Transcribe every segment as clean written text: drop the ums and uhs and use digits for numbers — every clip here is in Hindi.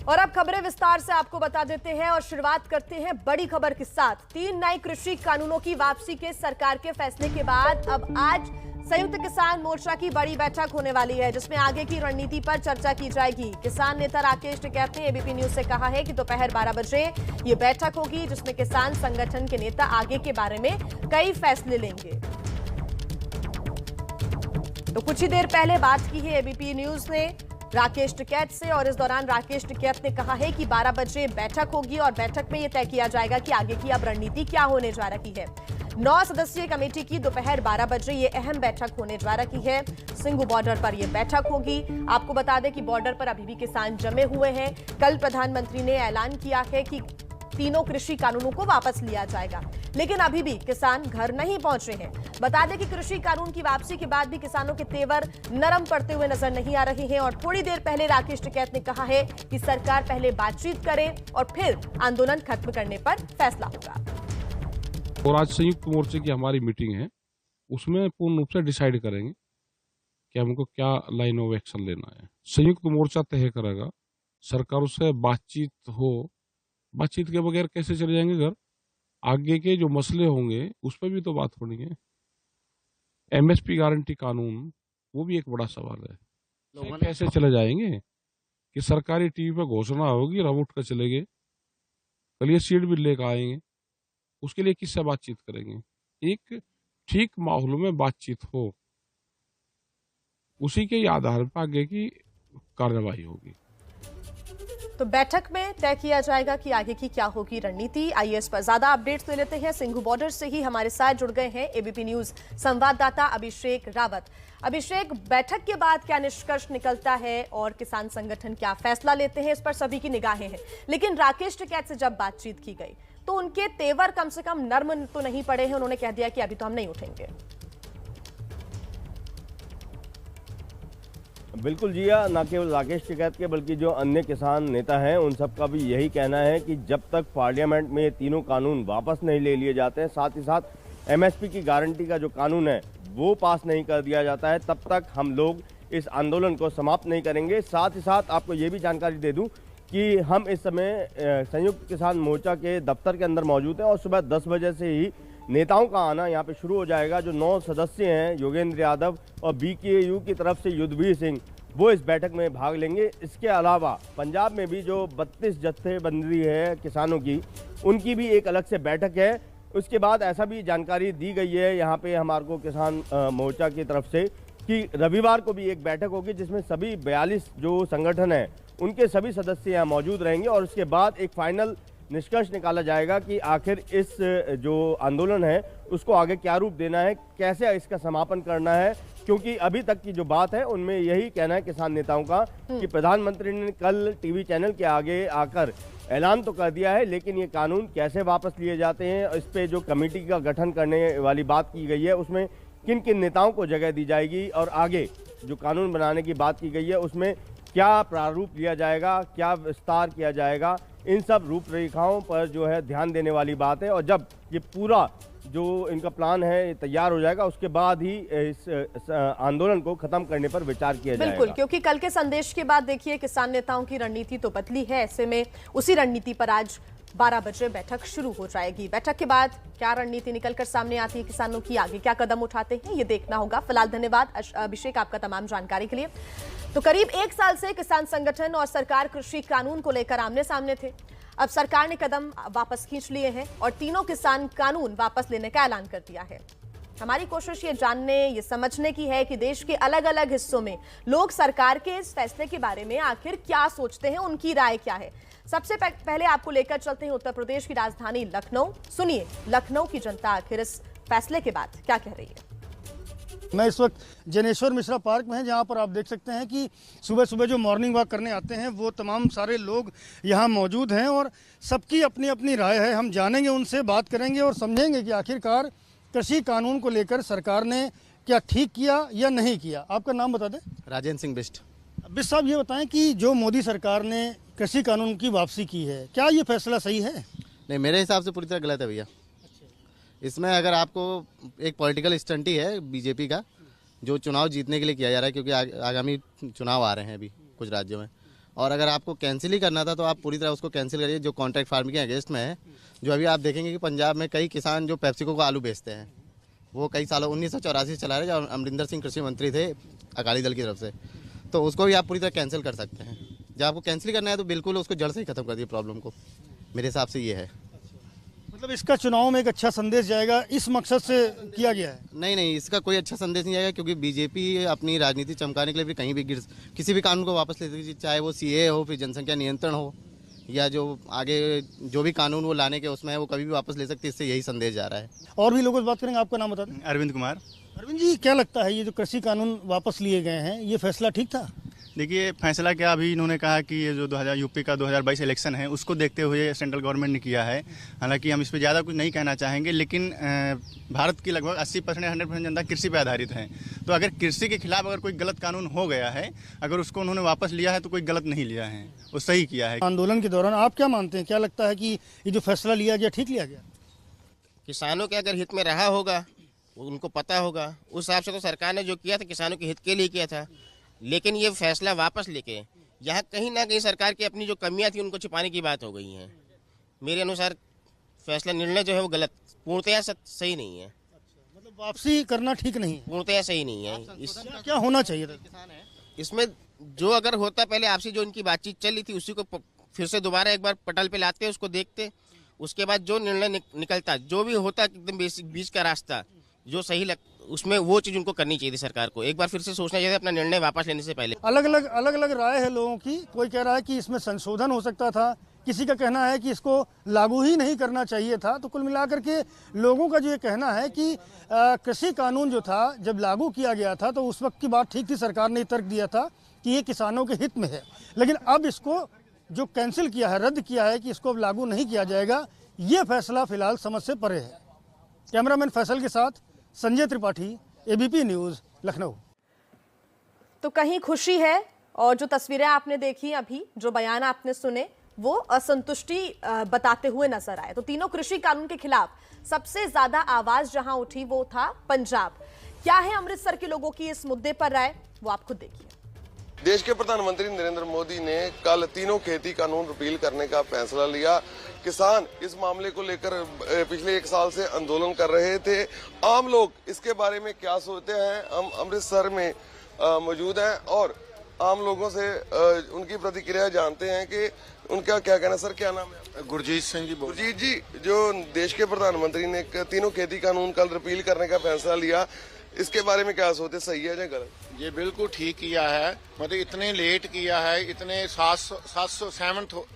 और अब खबरें विस्तार से आपको बता देते हैं और शुरुआत करते हैं बड़ी खबर के साथ। 3 नए कृषि कानूनों की वापसी के सरकार के फैसले के बाद अब आज संयुक्त किसान मोर्चा की बड़ी बैठक होने वाली है, जिसमें आगे की रणनीति पर चर्चा की जाएगी। किसान नेता राकेश टिकैत ने एबीपी न्यूज से कहा है कि दोपहर 12 बजे ये बैठक होगी, जिसमें किसान संगठन के नेता आगे के बारे में कई फैसले लेंगे। तो कुछ ही देर पहले बात की है एबीपी न्यूज ने राकेश टिकैत से और इस दौरान राकेश टिकैत ने कहा है कि 12 बजे बैठक होगी और बैठक में यह तय किया जाएगा कि आगे की अब रणनीति क्या होने जा रही है। 9 सदस्यीय कमेटी की दोपहर 12 बजे ये अहम बैठक होने जा रही है। सिंघू बॉर्डर पर यह बैठक होगी। आपको बता दें कि बॉर्डर पर अभी भी किसान जमे हुए हैं। कल प्रधानमंत्री ने ऐलान किया है कि तीनों कृषि कानूनों को वापस लिया जाएगा, लेकिन अभी भी किसान घर नहीं पहुंचे हैं। बता दें कि कृषि कानून की वापसी के बाद भी किसानों के तेवर नरम पड़ते हुए नजर नहीं आ रहे हैं और थोड़ी देर पहले राकेश टिकैत ने कहा है कि सरकार पहले बातचीत करे और फिर आंदोलन खत्म करने पर फैसला होगा। और आज संयुक्त मोर्चे की हमारी मीटिंग है, उसमें पूर्ण रूप से डिसाइड करेंगे कि हमको क्या लाइन ऑफ एक्शन लेना है। संयुक्त मोर्चा तय करेगा, सरकार से बातचीत हो। बातचीत के बगैर कैसे चले जाएंगे घर? आगे के जो मसले होंगे उस पर भी तो बात होनी है। एमएसपी गारंटी कानून, वो भी एक बड़ा सवाल है। कैसे चले जाएंगे कि सरकारी टीवी पे घोषणा होगी, हम उठ कर चले गए, कल ये सीट भी लेकर आएंगे। उसके लिए किससे बातचीत करेंगे? एक ठीक माहौल में बातचीत हो, उसी के आधार पर आगे की कार्रवाई होगी। तो बैठक में तय किया जाएगा कि आगे की क्या होगी रणनीति। आइए इस पर ज्यादा अपडेट्स ले लेते हैं। सिंघू बॉर्डर से ही हमारे साथ जुड़ गए हैं एबीपी न्यूज संवाददाता अभिषेक रावत। अभिषेक, बैठक के बाद क्या निष्कर्ष निकलता है और किसान संगठन क्या फैसला लेते हैं, इस पर सभी की निगाहें हैं। लेकिन राकेश टिकैत से जब बातचीत की गई तो उनके तेवर कम से कम नर्म तो नहीं पड़े हैं। उन्होंने कह दिया कि अभी तो हम नहीं उठेंगे। बिल्कुल जी हाँ, न केवल राकेश टिकैत के बल्कि जो अन्य किसान नेता हैं उन सब का भी यही कहना है कि जब तक पार्लियामेंट में ये तीनों कानून वापस नहीं ले लिए जाते हैं, साथ ही साथ एमएसपी की गारंटी का जो कानून है वो पास नहीं कर दिया जाता है, तब तक हम लोग इस आंदोलन को समाप्त नहीं करेंगे। साथ ही साथ आपको ये भी जानकारी दे दूं कि हम इस समय संयुक्त किसान मोर्चा के दफ्तर के अंदर मौजूद हैं और सुबह 10 बजे से ही नेताओं का आना यहाँ पे शुरू हो जाएगा। जो 9 सदस्य हैं, योगेंद्र यादव और बीकेयू की तरफ से युद्धवीर सिंह, वो इस बैठक में भाग लेंगे। इसके अलावा पंजाब में भी जो 32 जत्थेबंदी है किसानों की, उनकी भी एक अलग से बैठक है। उसके बाद ऐसा भी जानकारी दी गई है यहाँ पे हमारे को किसान मोर्चा की तरफ से कि रविवार को भी एक बैठक होगी, जिसमें सभी 42 जो संगठन हैं उनके सभी सदस्य यहाँ मौजूद रहेंगे और उसके बाद एक फाइनल निष्कर्ष निकाला जाएगा कि आखिर इस जो आंदोलन है उसको आगे क्या रूप देना है, कैसे इसका समापन करना है। क्योंकि अभी तक की जो बात है उनमें यही कहना है किसान नेताओं का कि प्रधानमंत्री ने कल टीवी चैनल के आगे आकर ऐलान तो कर दिया है, लेकिन ये कानून कैसे वापस लिए जाते हैं, इस पे जो कमेटी का गठन करने वाली बात की गई है उसमें किन किन नेताओं को जगह दी जाएगी और आगे जो कानून बनाने की बात की गई है उसमें क्या प्रारूप लिया जाएगा, क्या विस्तार किया जाएगा, इन सब रूपरेखाओं पर जो है ध्यान देने वाली बात है। और जब ये पूरा जो इनका प्लान है तैयार हो जाएगा, उसके बाद ही इस आंदोलन को खत्म करने पर विचार किया जाएगा। बिल्कुल, क्योंकि कल के संदेश के बाद देखिए किसान नेताओं की रणनीति तो बदली है। ऐसे में उसी रणनीति पर आज 12 बजे बैठक शुरू हो जाएगी। बैठक के बाद क्या रणनीति निकलकर सामने आती है किसानों की, आगे क्या कदम उठाते हैं, ये देखना होगा। फिलहाल धन्यवाद अभिषेक आपका तमाम जानकारी के लिए। तो करीब 1 साल से किसान संगठन और सरकार कृषि कानून को लेकर आमने सामने थे। अब सरकार ने कदम वापस खींच लिए हैं और तीनों किसान कानून वापस लेने का ऐलान कर दिया है। हमारी कोशिश ये जानने, ये समझने की है कि देश के अलग अलग हिस्सों में लोग सरकार के इस फैसले के बारे में आखिर क्या सोचते हैं, उनकी राय क्या है। सबसे पहले आपको लेकर चलते हैं उत्तर प्रदेश की राजधानी लखनऊ। सुनिए लखनऊ की जनता आखिर इस फैसले के बाद क्या कह रही है। मैं इस वक्त जनेश्वर मिश्रा पार्क में है, जहां पर आप देख सकते हैं कि सुबह सुबह जो मॉर्निंग वॉक करने आते हैं वो तमाम सारे लोग यहां मौजूद हैं और सबकी अपनी अपनी राय है। हम जानेंगे, उनसे बात करेंगे और समझेंगे कि आखिरकार कृषि कानून को लेकर सरकार ने क्या ठीक किया या नहीं किया। आपका नाम बता दें। राजेंद्र सिंह बिष्ट। बिष्ट साहब, ये बताएं कि जो मोदी सरकार ने कृषि कानून की वापसी की है, क्या ये फैसला सही है? नहीं, मेरे हिसाब से पूरी तरह गलत है भैया। इसमें अगर आपको एक पॉलिटिकल स्टंट ही है बीजेपी का, जो चुनाव जीतने के लिए किया जा रहा है, क्योंकि आगामी चुनाव आ रहे हैं अभी कुछ राज्यों में, और अगर आपको कैंसिल ही करना था तो आप पूरी तरह उसको कैंसिल करिए, जो कॉन्ट्रैक्ट फार्मिंग के अगेंस्ट में है। जो अभी आप देखेंगे कि पंजाब में कई किसान जो पेप्सिको को आलू बेचते हैं, वो कई सालों 1984 से चला रहे, जब अमरिंदर सिंह कृषि मंत्री थे अकाली दल की तरफ से, तो उसको भी आप पूरी तरह कैंसिल कर सकते हैं। जब आपको कैंसिल करना है तो बिल्कुल उसको जड़ से ही खत्म कर दिए प्रॉब्लम को, मेरे हिसाब से ये है। मतलब इसका चुनाव में एक अच्छा संदेश जाएगा, इस मकसद से किया गया है। नहीं, इसका कोई अच्छा संदेश नहीं आएगा, क्योंकि बीजेपी अपनी राजनीति चमकाने के लिए भी कहीं भी किसी भी कानून को वापस ले सकती है, चाहे वो सीए हो, फिर जनसंख्या नियंत्रण हो, या जो आगे जो भी कानून वो लाने के उसमें है, वो कभी भी वापस ले सकती है। इससे यही संदेश जा रहा है। और भी लोगों से बात करेंगे, आपका नाम बता दें। अरविंद कुमार। अरविंद जी, क्या लगता है ये जो कृषि कानून वापस लिए गए हैं, ये फैसला ठीक था? देखिए, फैसला क्या, अभी इन्होंने कहा कि ये जो 2000 यूपी का 2022 इलेक्शन है उसको देखते हुए सेंट्रल गवर्नमेंट ने किया है। हालांकि हम इस पर ज़्यादा कुछ नहीं कहना चाहेंगे, लेकिन भारत की लगभग 80% 100% जनता कृषि पर आधारित है। तो अगर कृषि के खिलाफ अगर कोई गलत कानून हो गया है, अगर उसको उन्होंने वापस लिया है तो कोई गलत नहीं लिया है, वो सही किया है। आंदोलन के दौरान आप क्या मानते हैं, क्या लगता है कि ये जो फैसला लिया गया ठीक लिया गया? किसानों के अगर हित में रहा होगा, उनको पता होगा, उस हिसाब से तो सरकार ने जो किया था किसानों के हित के लिए किया था। लेकिन ये फैसला वापस लेके यहाँ कहीं ना कहीं सरकार की अपनी जो कमियां थी उनको छिपाने की बात हो गई है। मेरे अनुसार फैसला निर्णय जो है वो गलत, पूर्णतया सही नहीं है। मतलब वापसी करना ठीक नहीं है, पूर्णतया सही नहीं है। क्या होना चाहिए था इसमें जो अगर होता, पहले आपसे जो इनकी बातचीत चल रही थी उसी को फिर से दोबारा एक बार पटल पे लाते, उसको देखते, उसके बाद जो निर्णय निकलता, जो भी होता एकदम बेसिक बीच का रास्ता जो सही लग, उसमें वो चीज उनको करनी चाहिए थी सरकार को। एक बार फिर से सोचना चाहिए अपना निर्णय वापस लेने से पहले। अलग अलग राय है लोगों की। कोई कह रहा है कि इसमें संशोधन हो सकता था, किसी का कहना है कि इसको लागू ही नहीं करना चाहिए था। तो कुल मिलाकर के लोगों का जो ये कहना है कि कृषि कानून जो था जब लागू किया गया था तो उस वक्त की बात ठीक थी, सरकार ने तर्क दिया था कि ये किसानों के हित में है। लेकिन अब इसको जो कैंसिल किया है, रद्द किया है कि इसको अब लागू नहीं किया जाएगा, ये फैसला फिलहाल समझ से परे है। कैमरामैन फैसल के साथ संजय त्रिपाठी, एबीपी न्यूज़, लखनऊ। तो कहीं खुशी है और जो तस्वीरें आपने देखी अभी, जो बयान आपने सुने, वो असंतुष्टि बताते हुए नजर आए। तो तीनों कृषि कानून के खिलाफ सबसे ज्यादा आवाज जहां उठी वो था पंजाब। क्या है अमृतसर के लोगों की इस मुद्दे पर राय, वो आप खुद देखिए। देश के प्रधानमंत्री नरेंद्र मोदी ने कल तीनों खेती कानून रिपील करने का फैसला लिया। किसान इस मामले को लेकर पिछले 1 साल से आंदोलन कर रहे थे। आम लोग इसके बारे में क्या सोचते हैं, हम अमृतसर में मौजूद हैं और आम लोगों से उनकी प्रतिक्रिया जानते हैं कि उनका क्या कहना। सर, क्या नाम है? गुरजीत सिंह जी। गुरजीत जी, जो देश के प्रधानमंत्री ने तीनों खेती कानून कल रिपील करने का फैसला लिया, इसके बारे में क्या सोचते, सही है या गलत? ये बिल्कुल ठीक किया है। मतलब इतने लेट किया है, इतने 700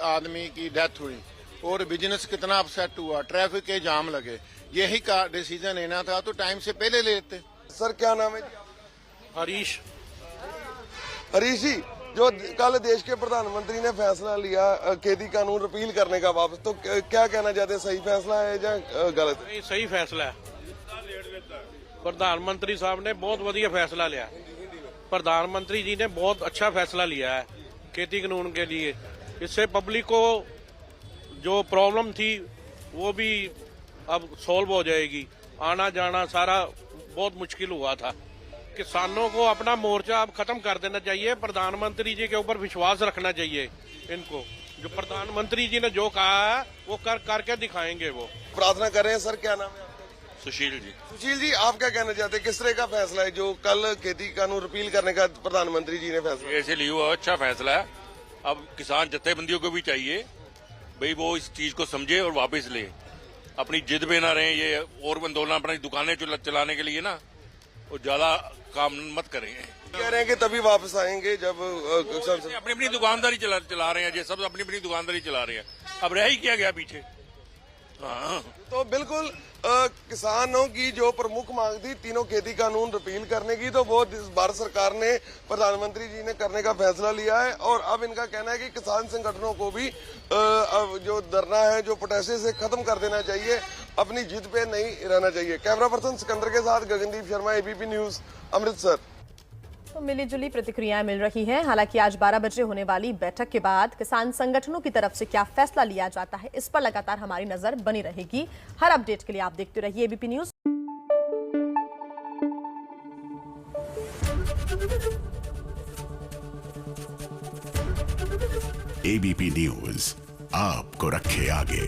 आदमी की डेथ हुई और बिजनेस कितना अपसेट हुआ, ट्रैफिक के जाम लगे। यही का डिसीजन लेना था तो टाइम से पहले लेते। सर, क्या नाम है? हरीश। हरीश जी, जो कल देश के प्रधानमंत्री ने फैसला लिया खेती कानून रिपील करने का वापस, तो क्या कहना चाहते हैं, सही फैसला है या गलत? नहीं, सही फैसला है। प्रधानमंत्री साहब ने बहुत बढ़िया फैसला लिया। प्रधानमंत्री जी ने बहुत अच्छा फैसला लिया है खेती कानून के लिए। इससे पब्लिक को जो प्रॉब्लम थी वो भी अब सॉल्व हो जाएगी। आना जाना सारा बहुत मुश्किल हुआ था। किसानों को अपना मोर्चा अब खत्म कर देना चाहिए। प्रधानमंत्री जी के ऊपर विश्वास रखना चाहिए इनको। जो प्रधानमंत्री जी ने जो कहा है वो करके दिखाएंगे। वो प्रार्थना कर रहे हैं। सर, क्या नाम है? सुशील जी। सुशील जी, आप क्या कहना चाहते हैं, किस तरह का फैसला है जो कल खेती कानून रिपील करने का प्रधानमंत्री जी ने फैसला? ऐसे लिया हुआ अच्छा फैसला है। अब किसान जत्थेबंदियों को भी चाहिए भाई वो इस चीज को समझे और वापस ले, अपनी जिद पे ना रहे। ये और आंदोलन अपनी दुकानें चलाने के लिए ना वो ज्यादा काम मत करें। कह रहे हैं कि तभी वापस आएंगे जब अपनी अपनी दुकानदारी चला रहे हैं। ये सब अपनी अपनी दुकानदारी चला रहे हैं। अब रह ही क्या गया पीछे। हाँ, तो बिल्कुल किसानों की जो प्रमुख मांग थी तीनों खेती कानून रिपील करने की, तो वो भारत सरकार ने, प्रधानमंत्री जी ने करने का फैसला लिया है। और अब इनका कहना है कि किसान संगठनों को भी अब जो धरना है, जो प्रोटेस्ट से खत्म कर देना चाहिए, अपनी जिद पे नहीं रहना चाहिए। कैमरा पर्सन सिकंदर के साथ गगनदीप शर्मा, एबीपी न्यूज, अमृतसर। तो मिली जुली प्रतिक्रियाएं मिल रही हैं। हालांकि आज 12 बजे होने वाली बैठक के बाद किसान संगठनों की तरफ से क्या फैसला लिया जाता है, इस पर लगातार हमारी नजर बनी रहेगी। हर अपडेट के लिए आप देखते रहिए एबीपी न्यूज। एबीपी न्यूज आपको रखे आगे।